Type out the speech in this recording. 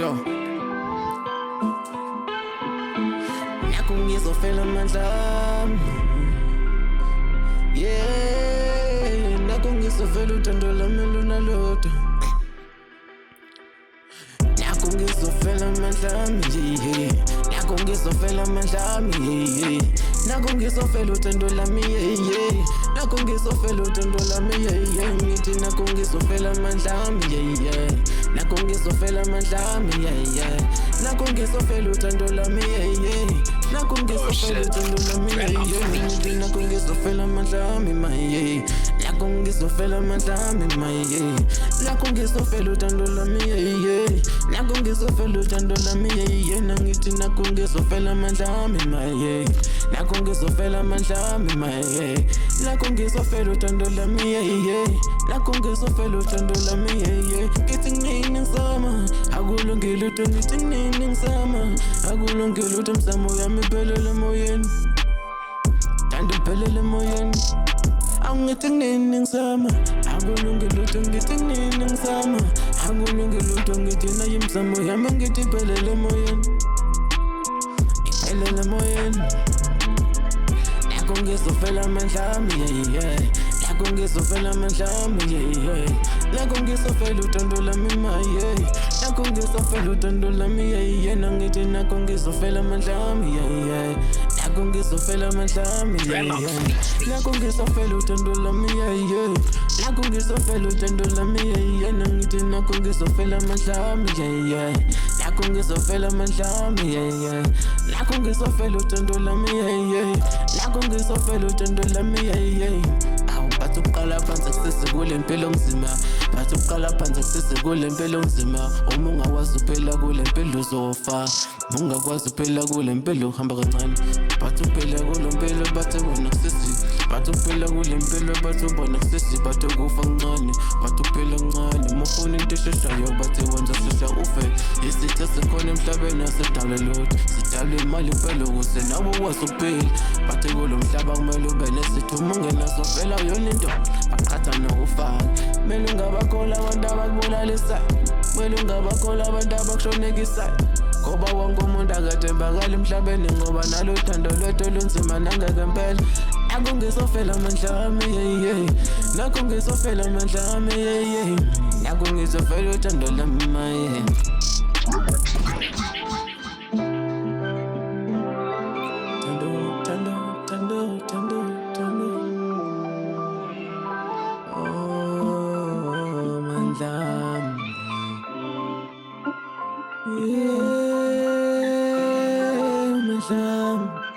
Sure. Nakho ngizofela amandla. Yeah, nakho ngizofela uthando lami lunalodwa. Nakho ngizofela amandla ami, yeah. Nakho ngizofela amandla ami, yeah. Nakho ngizofela uthando lami, yeah. Nakho ngizofela uthando lami, yeah. Ngithi nakho ngizofela amandla ami, yeah. Nakho ngizofela amandla ami, yeah. Nakho ngizofela uthando lami, yeah. Nakho ngizofela uthando lami, yeah. Ngithi nakho ngizofela amandla ami, yeah. Nakho ngizofela amandla ami, yeah. Nakho ngizofela uthando lami, yeah. Nakho ngizofela uthando lami, yeah. Nangithi nakho ngizofela amandla ami, yeah. Nakho ngizofela amandla ami, yeah. Nakho ngizofela uthando lami, yeah. Nakho ngizofela uthando lami, yeah. Ngithi kunini ngisama, akulungile lutho. Ngithi kunini ngisama, akulungile lutho. Mzamo yami iphelele emoyeni, thando iphelele emoyeni. Angithi kunini ngisama, akulungile lutho. Ngithi kunini ngisama, akulungile lutho. Ngithi nayo imizamo yami ngithi iphelele emoyeni, iphelele emoyeni. Nakho ngizofela amandla ami, yeah. Nakho ngizofela amandla ami, yeah. Nakho ngizofela uthando lami, yeah. Nakho ngizofela uthando lami, yeah. Nangithi nakho ngizofela amandla ami, yeah. Nakho ngizofela amandla ami, yeah. Nakho ngizofela uthando lami, yeah. Nakho ngizofela uthando lami, yeah. Nangithi nakho ngizofela amandla ami, yeah. Nakho ngizofela amandla ami, yeah. Nakho ngizofela uthando lami, yeah. Nakho ngizofela uthando lami, yeah. Awu bathi ukuqala phansi akusese kule mpilo nzima. Bathi ukuqala phansi akusese kule mpilo nzima. Uma ungakwazi uphila kule mpilo uzofa. Uma ungakwazi uphila kule mpilo uhamba kancane. Bathi uphila kule mpilo bathi wena akusesi. Bathi uphila kule mpilo bathi ubona akusesi. Bathi ukufa kancane, bathi uphila kancane. Uma ufuna into esheshayo bathi wenza shesha ufe. Isitha sikhona emhlabeni asidalwe lutho. Sidalwe imali impela ukuze nawe ukwazi ukuphila. Bathi kulo mhlaba kumele ube nesitho. Uma ungenaso vela uyona into baqhatha nokufaka. Kumele ungabakhola abantu abakubulalisayo. Kumele ungabakhola abantu abakushonekisayo. Ngoba wonke umuntu akathembakali emhlabeni, ngoba nalo uthando lwethu lunzima nangeke mpela. Nakho ngizofela amandla ami, yeah. Nakho ngizofela amandla ami, yeah. Nakho ngizofela uthando lami, yeah. Tando. Oh, mandla ami, yeah. Mandla ami.